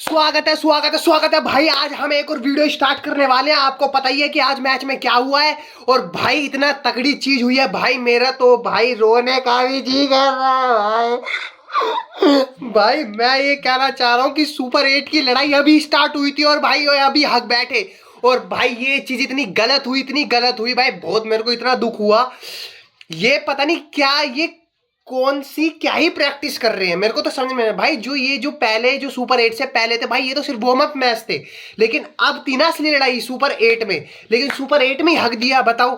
स्वागत है भाई। आज हम एक और वीडियो स्टार्ट करने वाले हैं। आपको पता ही है कि आज मैच में क्या हुआ है और भाई इतना तगड़ी चीज हुई है भाई। मेरा तो भाई रोने का भी जी कर रहा है भाई। मैं ये कहना चाह रहा हूँ कि सुपर 8 की लड़ाई अभी स्टार्ट हुई थी और भाई अभी हक बैठे। और भाई ये चीज इतनी गलत हुई भाई। बहुत मेरे को इतना दुख हुआ। ये पता नहीं क्या ये कौन सी क्या ही प्रैक्टिस कर रहे हैं, मेरे को तो समझ में नहीं भाई। जो पहले जो सुपर 8 से पहले थे भाई, ये तो सिर्फ वार्म अप मैच थे। लेकिन अब तीन असली लड़ाई सुपर 8 में, लेकिन सुपर 8 में ही हक दिया। बताओ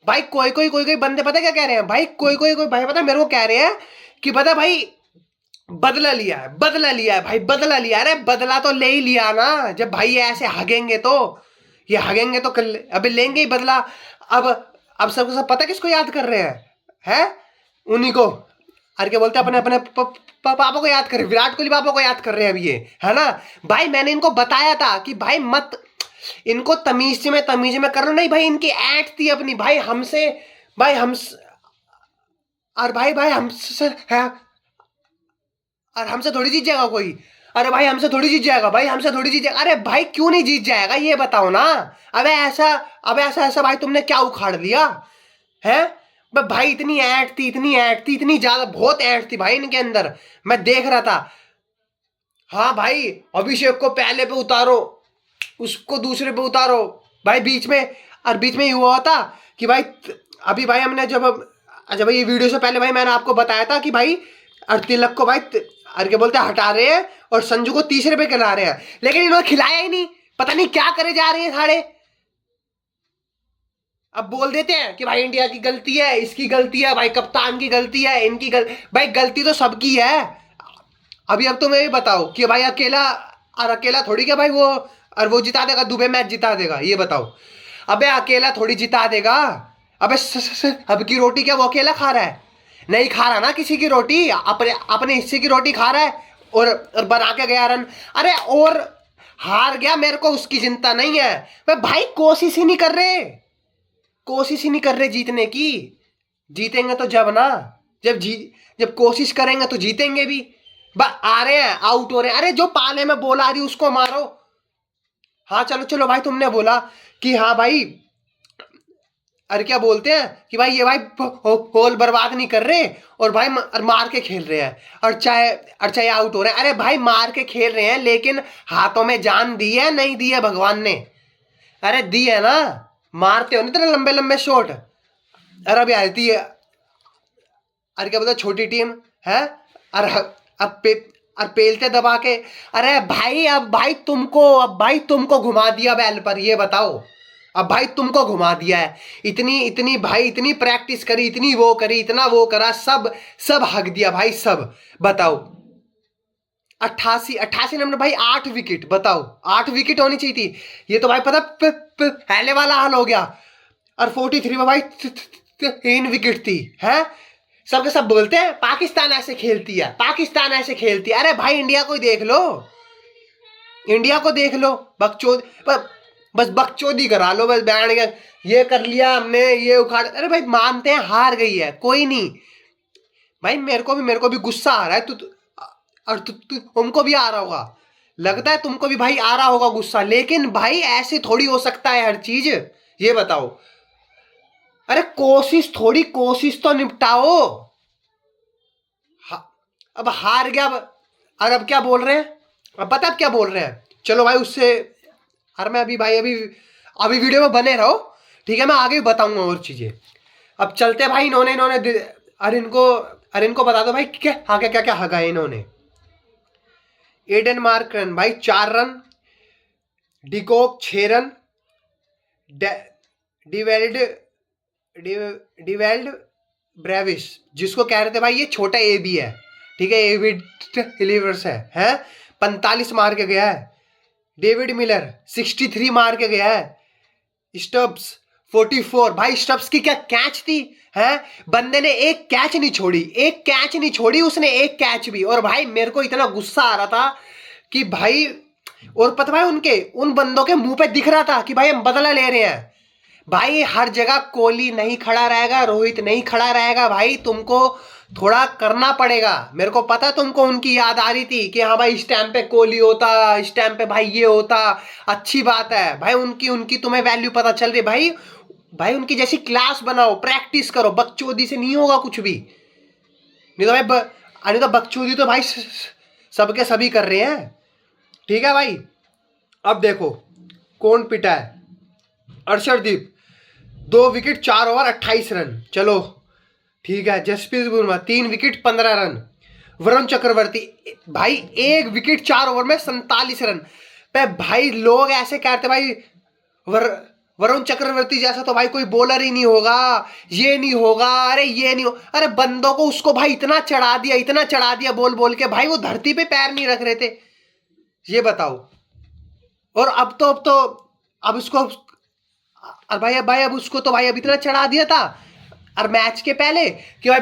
भाई। कोई बंदे पता क्या कह रहे हैं भाई, कोई भाई पता मेरे को कह रहे हैं कि पता भाई बदला लिया है भाई, बदला लिया। अरे बदला तो ले ही लिया ना। जब भाई ऐसे हगेंगे तो कल अबे लेंगे ही बदला। अब सबको सब पता किसको याद कर रहे हैं उन्हीं को। अरे क्या बोलते हैं, अपने अपने पापा को याद कर रहे, विराट कोहली पापा को याद कर रहे हैं अभी ये, है ना भाई। मैंने इनको बताया था कि भाई मत इनको तमीज में कर लो। नहीं भाई, इनकी ऐट थी अपनी भाई हमसे। भाई हम और भाई हमसे है, और हमसे थोड़ी जीत जाएगा कोई। अरे भाई हमसे थोड़ी जीत जाएगा अरे भाई क्यों नहीं जीत जाएगा ये बताओ ना। अबे ऐसा भाई तुमने क्या उखाड़ लिया है भाई। इतनी ऐट थी इतनी ज्यादा, बहुत ऐट थी भाई इनके अंदर। मैं देख रहा था। हाँ भाई, अभिषेक को पहले पे उतारो, उसको दूसरे पे उतारो भाई। बीच में ये हुआ था कि भाई अभी भाई हमने जब ये वीडियो से पहले भाई मैंने आपको बताया था कि भाई और तिलक को भाई क्या बोलते हैं हटा रहे हैं और संजू को तीसरे पे खिला रहे हैं। लेकिन इन्होंने खिलाया ही नहीं, पता नहीं क्या करे जा रहे हैं सारे। अब बोल देते हैं कि भाई इंडिया की गलती है, इसकी गलती है भाई, कप्तान की गलती है, इनकी गलती। भाई गलती तो सबकी है। अभी अब तुम्हें भी बताओ कि भाई अकेला थोड़ी क्या भाई वो जिता देगा, दुबई मैच जिता देगा, ये बताओ। अबे अकेला थोड़ी जिता देगा। अबे अब की रोटी क्या वो अकेला खा रहा है? नहीं खा रहा ना किसी की रोटी, अपने हिस्से की रोटी खा रहा है और बना के गया रन। अरे और हार गया, मेरे को उसकी चिंता नहीं है। भाई कोशिश ही नहीं कर रहे जीतने की। जीतेंगे तो जब ना, जब कोशिश करेंगे तो जीतेंगे भी। आ रहे हैं, आउट हो रहे हैं। अरे जो पाले में बोला आ रही उसको मारो। हाँ चलो भाई, तुमने बोला कि हाँ भाई, अरे क्या बोलते हैं कि भाई ये भाई होल बर्बाद नहीं कर रहे और भाई मार के खेल रहे हैं, और चाहे आउट हो रहे हैं। अरे भाई मार के खेल रहे हैं, लेकिन हाथों में जान दी है नहीं दी है भगवान ने? अरे दी है ना। मारते हो नहीं तेरे लंबे लंबे शॉट। अरे अभी आती है, अरे क्या बोलते छोटी टीम है, अरे अब पेलते दबा के। अरे भाई अब भाई तुमको घुमा दिया बैल पर, ये बताओ। अब भाई तुमको घुमा दिया है। इतनी प्रैक्टिस करी, इतनी वो करी, इतना वो करा, सब हक दिया भाई सब। बताओ 88 नंबर भाई, 8 विकेट। बताओ 8 विकेट होनी चाहिए थी। ये तो भाई पता पहले वाला हाल हो गया। और 43 में भाई 3 विकेट थी है। सबके सब बोलते हैं पाकिस्तान ऐसे खेलती है, अरे भाई इंडिया को देख लो, बस बकचोदी करा लो, बस बैठ गया ये कर लिया हमने, ये उखाड़। अरे भाई मानते हैं हार गई है, कोई नहीं भाई। मेरे को भी गुस्सा आ रहा है। और तुमको भी आ रहा होगा, लगता है तुमको भी भाई आ रहा होगा गुस्सा। लेकिन भाई ऐसे थोड़ी हो सकता है हर चीज, ये बताओ। अरे कोशिश तो निपटाओ। अब हार गया, और अब क्या बोल रहे हैं? अब पता क्या बोल रहे हैं? चलो भाई उससे, अरे मैं अभी वीडियो में बने रहो, ठीक है? मैं आगे भी बताऊंगा और चीजें। अब चलते भाई। इन्होंने अरे इनको बता दो भाई क्या हगा है इन्होंने। एडन मार्करन भाई 4 रन, डिकॉक 6 रन, डिवेल्ड ब्रेविस, जिसको कह रहे थे भाई ये छोटा ए बी है, ठीक है, ए बी डिलीवर्स है 45 मार के गया है। डेविड मिलर 63 मार के गया है। स्टब्स 44 भाई। स्टब्स की क्या कैच थी है, बंदे ने एक कैच नहीं छोड़ी उसने, एक कैच भी। और भाई मेरे को इतना गुस्सा आ रहा था कि भाई, और पता भाई उन बंदों के मुंह पे दिख रहा था कि भाई हम बदला ले रहे हैं। भाई हर जगह कोहली नहीं खड़ा रहेगा, रोहित नहीं खड़ा रहेगा भाई। थोड़ा करना पड़ेगा। मेरे को पता तुमको उनकी याद आ रही थी कि हाँ भाई इस टाइम पे कोहली होता, इस टाइम पे भाई ये होता। अच्छी बात है भाई, उनकी उनकी तुम्हें वैल्यू पता चल रही भाई। भाई उनकी जैसी क्लास बनाओ, प्रैक्टिस करो, बकचोदी से नहीं होगा कुछ भी। नहीं तो भाई नहीं तो बकचोदी तो भाई सबके सभी कर रहे हैं। ठीक है भाई, अब देखो कौन पिटा है। अर्शदीप 2 विकेट 4 ओवर 28 रन, चलो ठीक है। Jasprit Bumrah 3 wicket 15 run. वरुण चक्रवर्ती भाई 1 विकेट 4 ओवर में 47 रन पे। भाई लोग ऐसे कहते भाई वरुण चक्रवर्ती जैसा तो भाई कोई बॉलर ही नहीं होगा, ये नहीं होगा, अरे ये नहीं हो। अरे बंदों को उसको भाई इतना चढ़ा दिया, इतना चढ़ा दिया बोल बोल के, भाई वो धरती पे पैर नहीं रख रहे थे, ये बताओ। और अब उसको, और भाई अब उसको तो भाई अब इतना चढ़ा दिया था और मैच के पहले कि भाई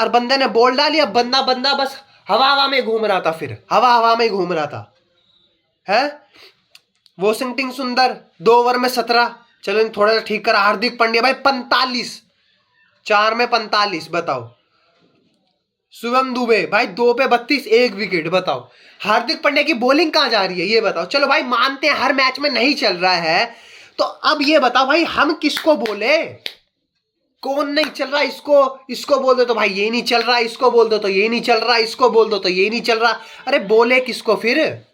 बंदे ने बॉल डाली, अब बंदा बस हवा हवा में घूम रहा था, फिर हवा हवा में घूम रहा था है। वॉशिंगटन सुंदर 2 ओवर में 17, चलो थोड़ा सा ठीक करा। हार्दिक पांड्या भाई 45, 4 में 45, बताओ। शुभम दुबे भाई 2 पे 32, 1 विकेट, बताओ। हार्दिक पांड्या की बॉलिंग कहां जा रही है ये बताओ। चलो भाई मानते हैं हर मैच में नहीं चल रहा है, तो अब ये बताओ भाई हम किसको बोले, कौन नहीं चल रहा। इसको बोल दो तो भाई ये नहीं चल रहा, इसको बोल दो तो ये नहीं चल रहा, इसको बोल दो तो ये नहीं चल रहा। अरे बोले किसको फिर?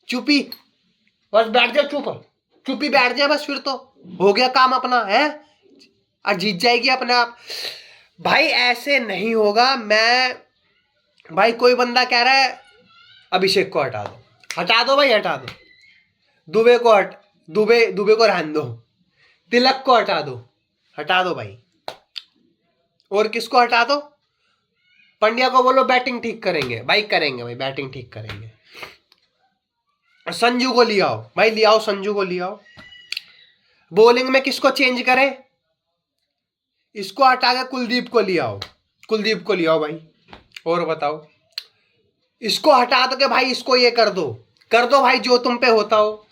चुपी, बस बैठ जाओ, चुपी बैठ जाए बस, फिर तो हो गया काम अपना है, और जीत जाएगी अपने आप। भाई ऐसे नहीं होगा। मैं भाई कोई बंदा कह रहा है अभिषेक को हटा दो भाई, हटा दो। दुबे को रहने दो। तिलक को हटा दो भाई। और किसको हटा दो? पंड्या को बोलो बैटिंग ठीक करेंगे भाई, करेंगे भाई बैटिंग ठीक करेंगे। संजू को लियाओ भाई, लियाओ संजू को लियाओ। बॉलिंग में किसको चेंज करे? इसको हटा के कुलदीप को लियाओ भाई। और बताओ, इसको हटा दो के भाई, इसको ये कर दो भाई जो तुम पे होता हो।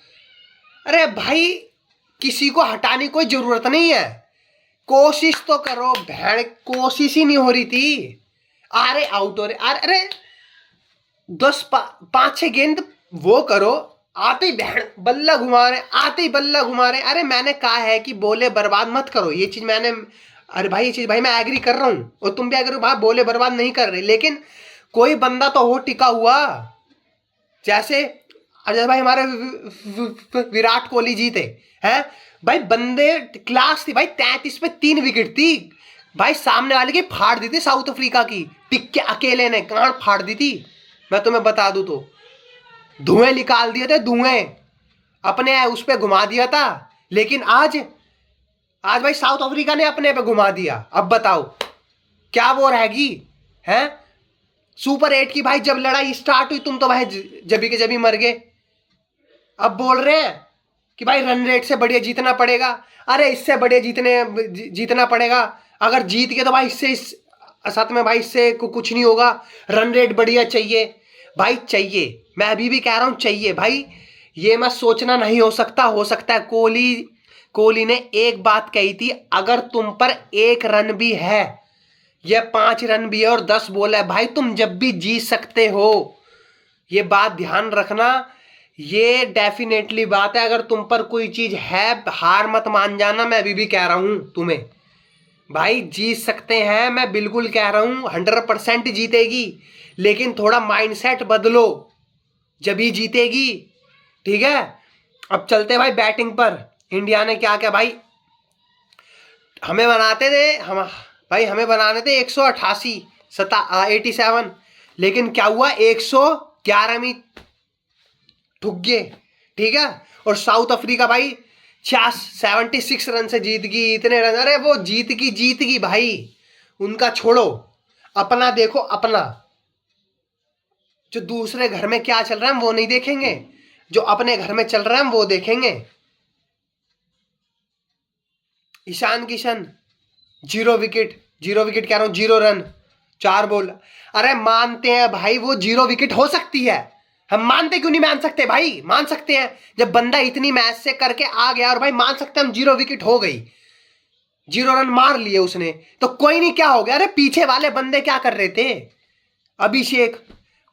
अरे भाई किसी को हटाने की कोई जरूरत नहीं है, कोशिश तो करो। भेड़ कोशिश ही नहीं हो रही थी। अरे आउट हो रहे, अरे 5-6 गेंद वो करो, आते ही बल्ला घुमा रहे। अरे मैंने कहा है कि बोले बर्बाद मत करो, ये चीज मैंने, अरे भाई ये चीज भाई मैं एग्री कर रहा हूं, और तुम भी एग्री, भाई बोले बर्बाद नहीं कर रहे, लेकिन कोई बंदा तो हो टिका हुआ। जैसे भाई हमारे विराट कोहली जी थे हैं भाई, बंदे क्लास थी भाई। 33 पे 3 विकेट थी भाई, सामने वाले की फाड़ दी थी साउथ अफ्रीका की, टिक के अकेले ने कहां फाड़ दी थी, मैं तुम्हें बता दूं तो। धुएं निकाल दिए थे, धुएं अपने उस पे घुमा दिया था। लेकिन आज भाई साउथ अफ्रीका ने अपने पे घुमा दिया। अब बताओ क्या वो रहेगी हैं? सुपर 8 की भाई जब लड़ाई स्टार्ट हुई, तुम तो भाई जबी के जबी मर गए। अब बोल रहे हैं कि भाई रन रेट से बढ़िया जीतना पड़ेगा। अरे इससे बढ़िया जीतना पड़ेगा। अगर जीत गए तो भाई इससे साथ में भाई इससे कुछ नहीं होगा। रन रेट बढ़िया चाहिए भाई, चाहिए। मैं अभी भी कह रहा हूं चाहिए भाई। ये मत सोचना नहीं हो सकता है। कोहली ने एक बात कही थी, अगर तुम पर 1 रन भी है या 5 रन भी है और 10 बॉल है भाई, तुम जब भी जीत सकते हो। ये बात ध्यान रखना, ये डेफिनेटली बात है। अगर तुम पर कोई चीज है, हार मत मान जाना। मैं अभी भी कह रहा हूं तुम्हें भाई, जीत सकते हैं, मैं बिल्कुल कह रहा हूं 100% जीतेगी, लेकिन थोड़ा माइंडसेट बदलो, जब ही जीतेगी। ठीक है, अब चलते भाई बैटिंग पर। इंडिया ने क्या क्या भाई, हमें बनाते थे हमें बनाने थे 188 87, लेकिन क्या हुआ 111 में ठुक गए। ठीक है, और साउथ अफ्रीका भाई 76 रन से जीत गई, इतने रन। अरे वो जीत गई भाई, उनका छोड़ो, अपना देखो। अपना जो दूसरे घर में क्या चल रहा है वो नहीं देखेंगे, जो अपने घर में चल रहा है वो देखेंगे। ईशान किशन 0 विकेट कह रहा हूं, 0 रन 4 बॉल। अरे मानते हैं भाई वो 0 विकेट हो सकती है, हम मानते क्यों नहीं मान सकते भाई? मान सकते हैं, जब बंदा इतनी मैच से करके आ गया, और भाई मान सकते हैं हम 0 विकेट हो गई। 0 रन मार लिए उसने, तो कोई नहीं, क्या हो गया? अरे पीछे वाले बंदे क्या कर रहे थे? अभिषेक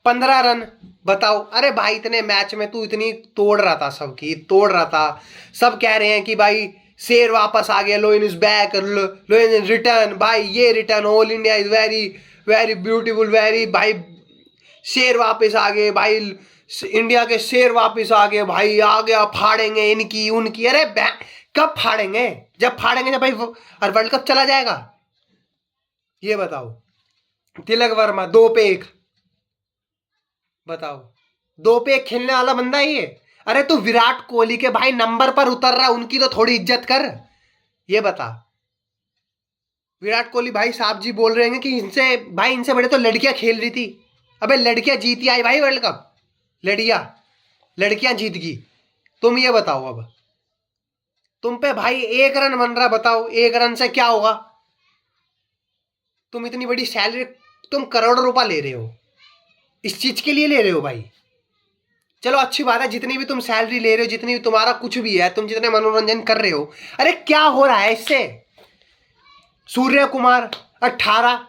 15 रन, बताओ। अरे भाई इतने मैच में तू इतनी तोड़ रहा था, सबकी तोड़ रहा था। सब कह रहे हैं कि भाई शेर वापस आ गया, lion is back, lion is return. भाई ये return, all India is very very beautiful, very भाई शेर वापस आ गए भाई, इंडिया के शेर वापस आ गए भाई, आ गया, फाड़ेंगे इनकी उनकी। अरे कब फाड़ेंगे? जब फाड़ेंगे जब भाई और वर्ल्ड कप चला जाएगा। ये बताओ। तिलक वर्मा 2 पे 1, बताओ 2 पे 1 खेलने वाला बंदा है ये। अरे तू विराट कोहली के भाई नंबर पर उतर रहा, उनकी तो थोड़ी इज्जत कर। ये बता। विराट कोहली भाई साहब जी बोल रहे हैं कि इनसे भाई, इनसे बड़े तो लड़कियां खेल रही थी। अबे लड़कियां जीती आई भाई वर्ल्ड कप, लड़कियां जीत गई। तुम ये बताओ, अब तुम पे भाई 1 रन बन रहा, बताओ 1 रन से क्या होगा? तुम इतनी बड़ी सैलरी, तुम करोड़ों रुपया ले रहे हो, इस चीज के लिए ले रहे हो भाई? चलो अच्छी बात है, जितनी भी तुम सैलरी ले रहे हो, जितनी भी तुम्हारा कुछ भी है, तुम जितने मनोरंजन कर रहे हो, अरे क्या हो रहा है इससे? सूर्य कुमार 18,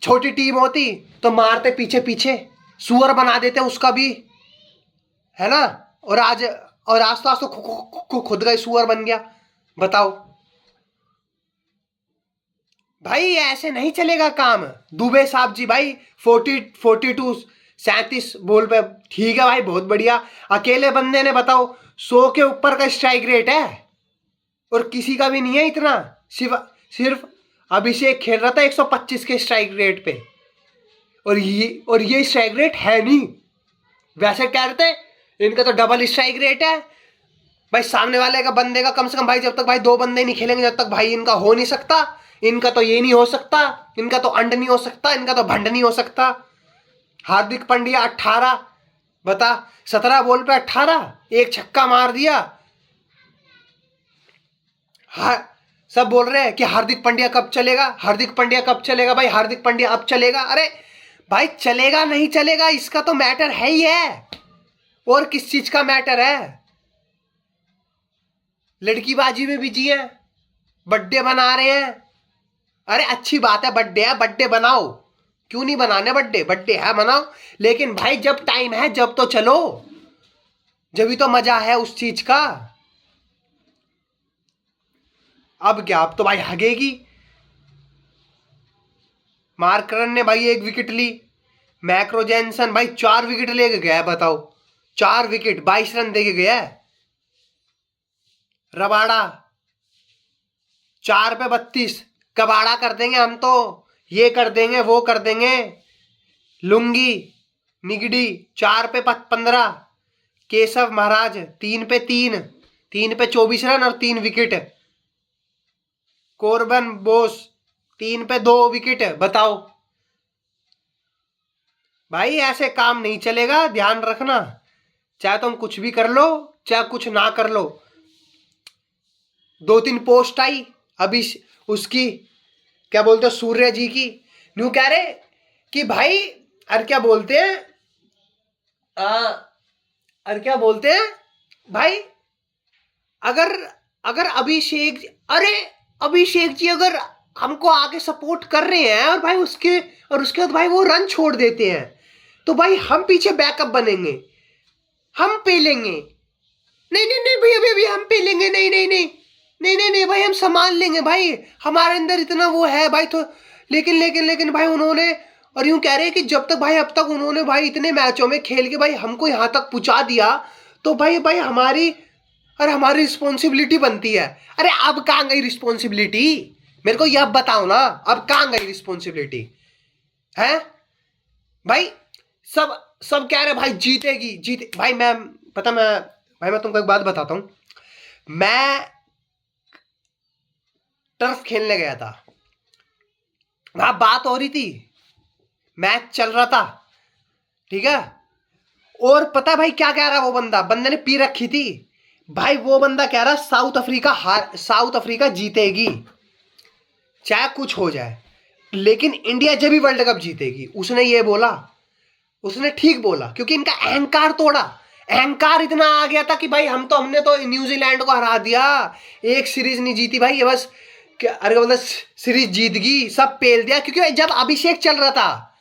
छोटी टीम होती तो मारते पीछे पीछे, सुअर बना देते उसका भी, है ना? और आज तो आज तो खुद का ही सुअर बन गया, बताओ। भाई ऐसे नहीं चलेगा काम। दुबे साहब जी भाई 42 37 बॉल पे, ठीक है भाई, बहुत बढ़िया। अकेले बंदे ने बताओ 100 के ऊपर का स्ट्राइक रेट है, और किसी का भी नहीं है इतना। सिर्फ अभिषेक खेल रहा था 125 के स्ट्राइक रेट पे, और ये स्ट्राइक रेट है नहीं। वैसे कह रहे थे इनका तो डबल स्ट्राइक रेट है भाई। सामने वाले का बंदे का कम से कम भाई, जब तक भाई 2 बंदे नहीं खेलेंगे जब तक भाई इनका हो नहीं सकता। इनका तो ये नहीं हो सकता, इनका तो अंड नहीं हो सकता, इनका तो भंड नहीं हो सकता। हार्दिक पांड्या 18, बता 17 बॉल पे 18, 1 छक्का मार दिया। हाँ, सब बोल रहे हैं कि हार्दिक पांड्या कब चलेगा, हार्दिक पांड्या कब चलेगा भाई, हार्दिक पांड्या अब चलेगा। अरे भाई चलेगा नहीं चलेगा इसका तो मैटर है ही है, और किस चीज का मैटर है? लड़कीबाजी में बिजी है, बर्थडे बना रहे हैं। अरे अच्छी बात है, बर्थडे है, बर्थडे बनाओ, क्यों नहीं बनाने? बर्थडे है, मनाओ। लेकिन भाई जब टाइम है जब तो चलो, जब भी तो मजा है उस चीज का। अब क्या, अब तो भाई हगेगी। मार्करन ने भाई 1 विकेट ली, मैक्रो जैनसन भाई 4 विकेट लेके गया है, बताओ 4 विकेट 22 रन देके गया है। रबाड़ा 4 पे 32, कबाड़ा कर देंगे हम तो, ये कर देंगे वो कर देंगे। लुंगी निगडी 4 पे 15, केशव महाराज 3 पे 3, 3 पे 24 रन और 3 विकेट। कोरबन बोस 3 पे 2 विकेट, बताओ। भाई ऐसे काम नहीं चलेगा, ध्यान रखना। चाहे तुम कुछ भी कर लो, चाहे कुछ ना कर लो। 2-3 पोस्ट आई अभी उसकी, क्या बोलते हो, सूर्य जी की। न्यू कह रहे कि भाई, अरे क्या बोलते हैं, अरे क्या बोलते हैं भाई, अगर अभिषेक, अरे अभिषेक जी अगर हमको आगे सपोर्ट कर रहे हैं, और भाई उसके बाद भाई वो रन छोड़ देते हैं, तो भाई हम पीछे बैकअप बनेंगे, हम पे लेंगे। नहीं नहीं नहीं भैया, अभी हम पे लेंगे, नहीं नहीं नहीं नहीं नहीं नहीं भाई, हम संभाल लेंगे भाई, हमारे अंदर इतना वो है भाई। तो लेकिन भाई उन्होंने, और यूं कह रहे हैं कि जब तक भाई, अब तक उन्होंने भाई इतने मैचों में खेल के भाई हमको यहाँ तक पहुंचा दिया, तो भाई हमारी रिस्पॉन्सिबिलिटी बनती है। अरे अब कहाँ गई रिस्पॉन्सिबिलिटी? मेरे को ये अब बताओ ना, अब कहाँ गई रिस्पॉन्सिबिलिटी है भाई? सब कह रहे भाई जीतेगी, जीते भाई। मैं तुमको एक बात बताता हूं। मैं टर्फ खेलने गया था, वहां बात हो रही थी, मैच चल रहा था, ठीक है। और पता है भाई क्या कह रहा, वो बंदे ने पी रखी थी भाई। वो बंदा कह रहा साउथ अफ्रीका जीतेगी चाहे कुछ हो जाए, लेकिन इंडिया जब भी वर्ल्ड कप जीतेगी। उसने ये बोला, उसने ठीक बोला, क्योंकि इनका अहंकार तोड़ा। अहंकार इतना आ गया था कि भाई हमने तो न्यूजीलैंड को हरा दिया, 1 सीरीज नहीं जीती भाई, ये बस अरे मतलब सीरीज जीत गई, सब पेल दिया, क्योंकि जब अभिषेक चल रहा था,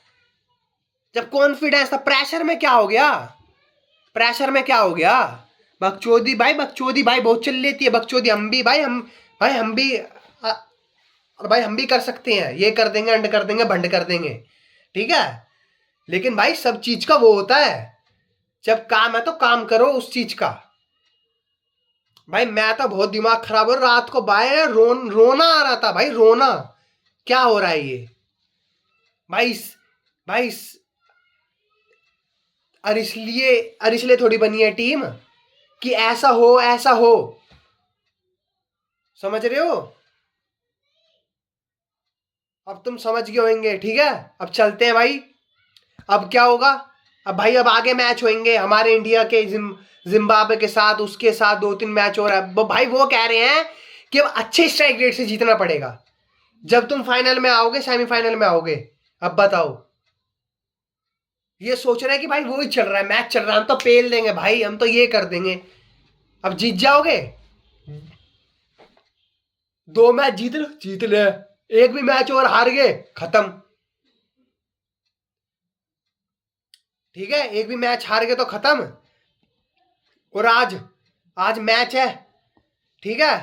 जब कॉन्फिडेंस था, प्रेशर में क्या हो गया, प्रेशर में क्या हो गया, बकचोदी भाई, बकचोदी भाई बहुत चल लेती है बकचोदी। हम भी भाई, हम भी भाई हम भी कर सकते हैं, ये कर देंगे, अंड कर देंगे, भंड कर देंगे, ठीक है। लेकिन भाई सब चीज का वो होता है, जब काम है तो काम करो उस चीज का। भाई मैं तो बहुत दिमाग खराब हो, रात को भाई रोना आ रहा था भाई, रोना, क्या हो रहा है ये भाई। भाई और इसलिए थोड़ी बनी है टीम कि ऐसा हो ऐसा हो, समझ रहे हो। अब तुम समझ गए होंगे, ठीक है। अब चलते हैं भाई, अब क्या होगा। अब भाई अब आगे मैच होंगे हमारे इंडिया के जिम्बाब्वे के साथ, उसके साथ 2-3 मैच हो रहा है भाई। वो कह रहे हैं कि अब अच्छे स्ट्राइक रेट से जीतना पड़ेगा जब तुम फाइनल में आओगे, सेमीफाइनल में आओगे। अब बताओ, ये सोच रहे हैं कि भाई वो ही चल रहा है, मैच चल रहा है, हम तो पेल देंगे भाई, हम तो ये कर देंगे। अब जीत जाओगे, 2 मैच जीत ले, एक भी मैच और हार गए खत्म, ठीक है। एक भी मैच हार गए तो खत्म। और आज आज मैच है, ठीक है,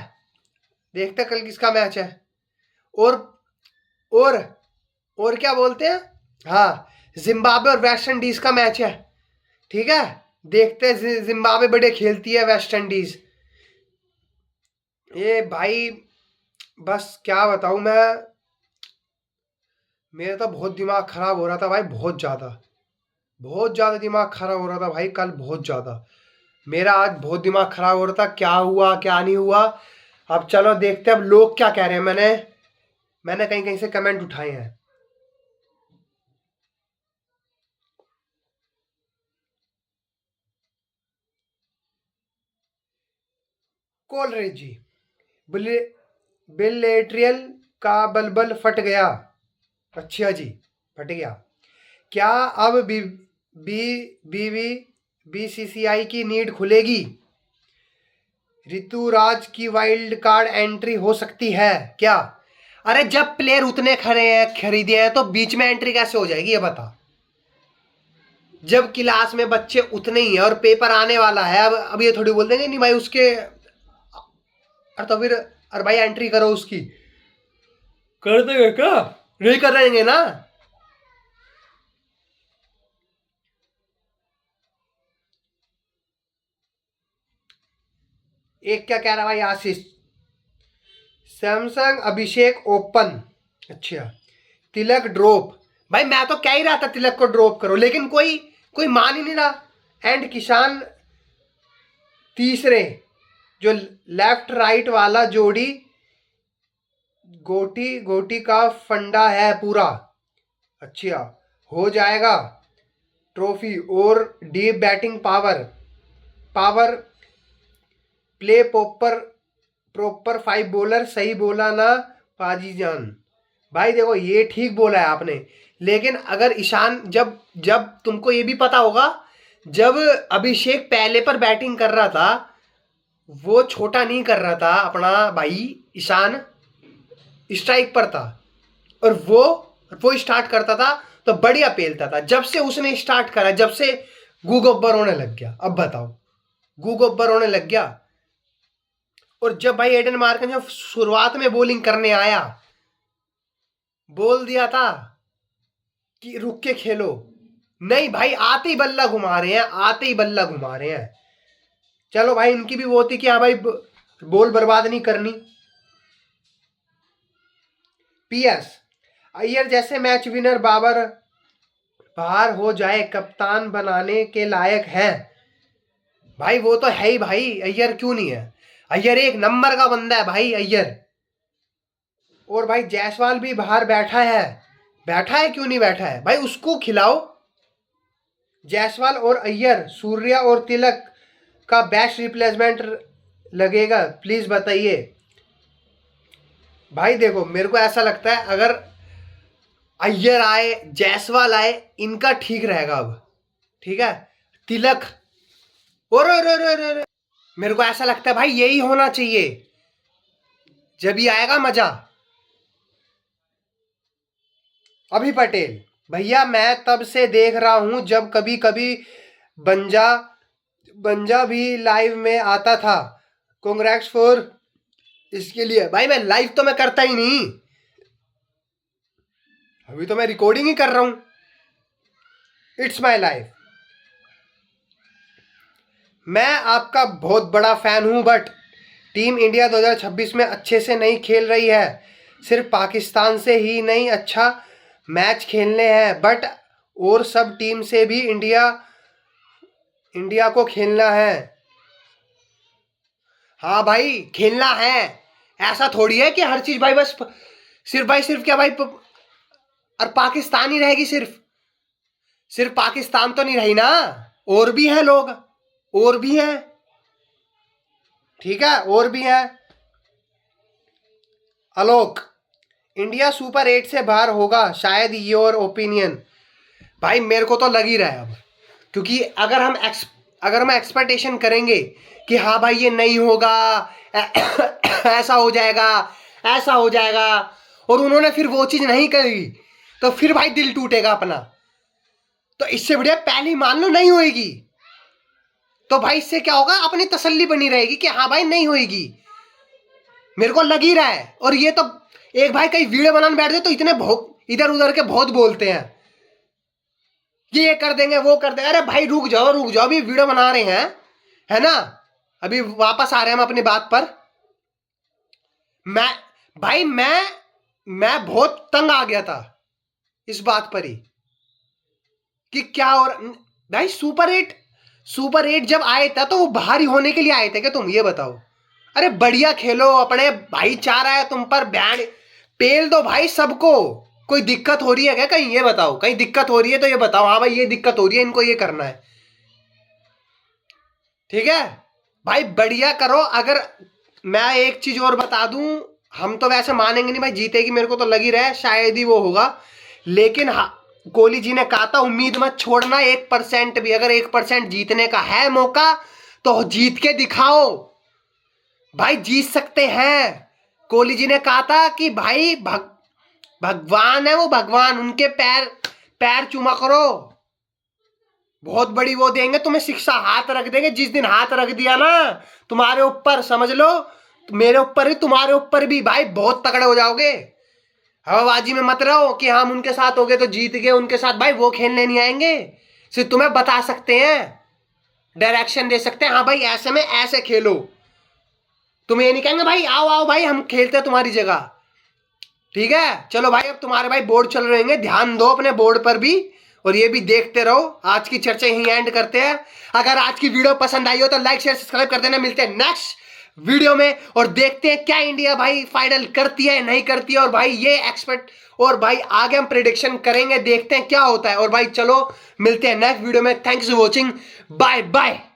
देखते कल किसका मैच है। और और और क्या बोलते हैं, हाँ, जिम्बाब्वे और वेस्ट इंडीज का मैच है, ठीक है। देखते हैं, जिम्बाब्वे बड़े खेलती है, वेस्ट इंडीज। ये भाई बस क्या बताऊं मैं, मेरा तो बहुत दिमाग खराब हो रहा था भाई, बहुत ज्यादा दिमाग खराब हो रहा था भाई कल, बहुत ज्यादा। मेरा आज बहुत दिमाग खराब हो रहा था, क्या हुआ क्या नहीं हुआ। अब चलो देखते हैं अब लोग क्या कह रहे हैं। मैंने कहीं कहीं से कमेंट उठाए हैं। कोलरेज जी, बिलेट्रियल का बल्बल फट गया, अच्छा जी, फट गया। क्या अब बी बीसीसीआई की नीड खुलेगी, ऋतुराज की वाइल्ड कार्ड एंट्री हो सकती है क्या। अरे जब प्लेयर उतने खड़े हैं, खरीदे हैं, तो बीच में एंट्री कैसे हो जाएगी ये बता। जब क्लास में बच्चे उतने ही हैं और पेपर आने वाला है, अब ये थोड़ी बोल देंगे नहीं भाई उसके, और तो फिर अरे भाई एंट्री करो उसकी, कर देंगे क्या, नहीं करेंगे ना। एक क्या कह रहा भाई आशीष, सैमसंग अभिषेक ओपन, अच्छा, तिलक ड्रॉप। भाई मैं तो कह ही रहा था तिलक को ड्रॉप करो, लेकिन कोई कोई मान ही नहीं रहा। एंड किसान तीसरे, जो लेफ्ट राइट वाला जोड़ी गोटी गोटी का फंडा है पूरा, अच्छा, हो जाएगा ट्रॉफी। और deep batting power, power play proper, proper 5 bowler, सही बोला ना पाजी जान। भाई देखो ये ठीक बोला है आपने, लेकिन अगर ईशान, जब जब तुमको ये भी पता होगा, जब अभिषेक पहले पर बैटिंग कर रहा था, वो छोटा नहीं कर रहा था अपना भाई, ईशान स्ट्राइक पर था, और वो स्टार्ट करता था तो बढ़िया पेलता था। जब से उसने स्टार्ट करा, जब से गूगोबर होने लग गया, अब बताओ, गूगोबर होने लग गया। और जब भाई एडन मार्कन जब शुरुआत में बॉलिंग करने आया, बोल दिया था कि रुक के खेलो, नहीं भाई आते ही बल्ला घुमा रहे हैं, आते ही बल्ला घुमा रहे हैं। चलो भाई इनकी भी वो थी कि हाँ भाई बॉल बर्बाद नहीं करनी। पीएस, अय्यर जैसे मैच विनर बाबर बाहर हो जाए, कप्तान बनाने के लायक है। भाई वो तो है ही भाई, अय्यर क्यों नहीं है, अय्यर एक नंबर का बंदा है भाई अय्यर। और भाई जायसवाल भी बाहर बैठा है, बैठा है क्यों नहीं बैठा है भाई, उसको खिलाओ। जायसवाल और अय्यर, सूर्या और तिलक का बेस्ट रिप्लेसमेंट लगेगा, प्लीज बताइए। भाई देखो मेरे को ऐसा लगता है अगर अय्यर आए, जायसवाल आए, इनका ठीक रहेगा अब, ठीक है। तिलक और मेरे को ऐसा लगता है भाई यही होना चाहिए, जब ही आएगा मजा। अभी पटेल भैया मैं तब से देख रहा हूं जब कभी कभी बंजा बंजा भी लाइव में आता था। कांग्रेट्स फॉर इसके लिए। भाई मैं लाइव तो मैं करता ही नहीं, अभी तो मैं रिकॉर्डिंग ही कर रहा हूं। It's my life. मैं आपका बहुत बड़ा फैन हूं बट टीम इंडिया 2026 में अच्छे से नहीं खेल रही है। सिर्फ पाकिस्तान से ही नहीं अच्छा मैच खेलने हैं बट और सब टीम से भी इंडिया को खेलना है। हाँ भाई खेलना है, ऐसा थोड़ी है कि हर चीज भाई बस सिर्फ क्या भाई और पाकिस्तान ही रहेगी। सिर्फ पाकिस्तान तो नहीं रही ना, और भी हैं लोग, और भी हैं, ठीक है, और भी हैं। आलोक इंडिया सुपर 8 से बाहर होगा शायद, योर ओपिनियन। भाई मेरे को तो लग ही रहा है अब, क्योंकि अगर हम एक्सपेक्टेशन करेंगे कि हाँ भाई ये नहीं होगा, ऐसा हो जाएगा, ऐसा हो जाएगा, और उन्होंने फिर वो चीज नहीं करी, तो फिर भाई दिल टूटेगा अपना। तो इससे बढ़िया पहले ही मान लो नहीं होएगी, तो भाई इससे क्या होगा, अपनी तसल्ली बनी रहेगी कि हाँ भाई नहीं होएगी। मेरे को लग ही रहा है। और ये तो एक भाई कहीं वीडियो बनाने बैठ जाए तो इतने इधर उधर के बहुत बोलते हैं, ये कर देंगे वो कर देंगे। अरे भाई रुक जाओ, अभी वीडियो बना रहे हैं, है ना, अभी वापस आ रहे हैं हम अपनी बात पर। मैं बहुत तंग आ गया था इस बात पर ही कि क्या। और भाई सुपर 8 जब आए था तो वो बाहरी होने के लिए आए थे क्या, तुम ये बताओ। अरे बढ़िया खेलो, अपने भाईचारा है तुम पर, बैंड पेल दो भाई सबको। कोई दिक्कत हो रही है क्या कहीं, ये बताओ, कहीं दिक्कत हो रही है तो ये बताओ, हाँ भाई ये दिक्कत हो रही है, इनको ये करना है, ठीक है भाई, बढ़िया करो। अगर मैं एक चीज और बता दूं, हम तो वैसे मानेंगे नहीं भाई जीतेगी, मेरे को तो लग ही रहा है शायद ही वो होगा, लेकिन हाँ कोहली जी ने कहा था उम्मीद मत छोड़ना 1% भी। अगर 1% जीतने का है मौका तो जीत के दिखाओ भाई, जीत सकते हैं। कोहली जी ने कहा था कि भाई भगवान है वो, भगवान, उनके पैर चूमा करो, बहुत बड़ी वो देंगे तुम्हें शिक्षा, हाथ रख देंगे। जिस दिन हाथ रख दिया ना तुम्हारे ऊपर, समझ लो मेरे ऊपर भी तुम्हारे ऊपर भी भाई बहुत तगड़े हो जाओगे। हवाबाजी में मत रहो कि हम उनके साथ हो गए तो जीत गए, उनके साथ भाई वो खेलने नहीं आएंगे। सिर्फ तुम्हें बता सकते हैं, डायरेक्शन दे सकते हैं, हाँ भाई ऐसे में ऐसे खेलो। तुम ये नहीं कहेंगे भाई आओ आओ भाई हम खेलते हैं तुम्हारी जगह, ठीक है। चलो भाई अब तुम्हारे भाई बोर्ड चल रहे हैं, ध्यान दो अपने बोर्ड पर भी, और ये भी देखते रहो। आज की चर्चा यहीं एंड करते हैं। अगर आज की वीडियो पसंद आई हो तो लाइक शेयर सब्सक्राइब कर देना। मिलते हैं नेक्स्ट वीडियो में और देखते हैं क्या इंडिया भाई फाइनल करती है नहीं करती है, और भाई ये एक्सपर्ट, और भाई आगे हम प्रेडिक्शन करेंगे, देखते हैं क्या होता है। और भाई चलो मिलते हैं नेक्स्ट वीडियो में। Thanks for watching, bye bye.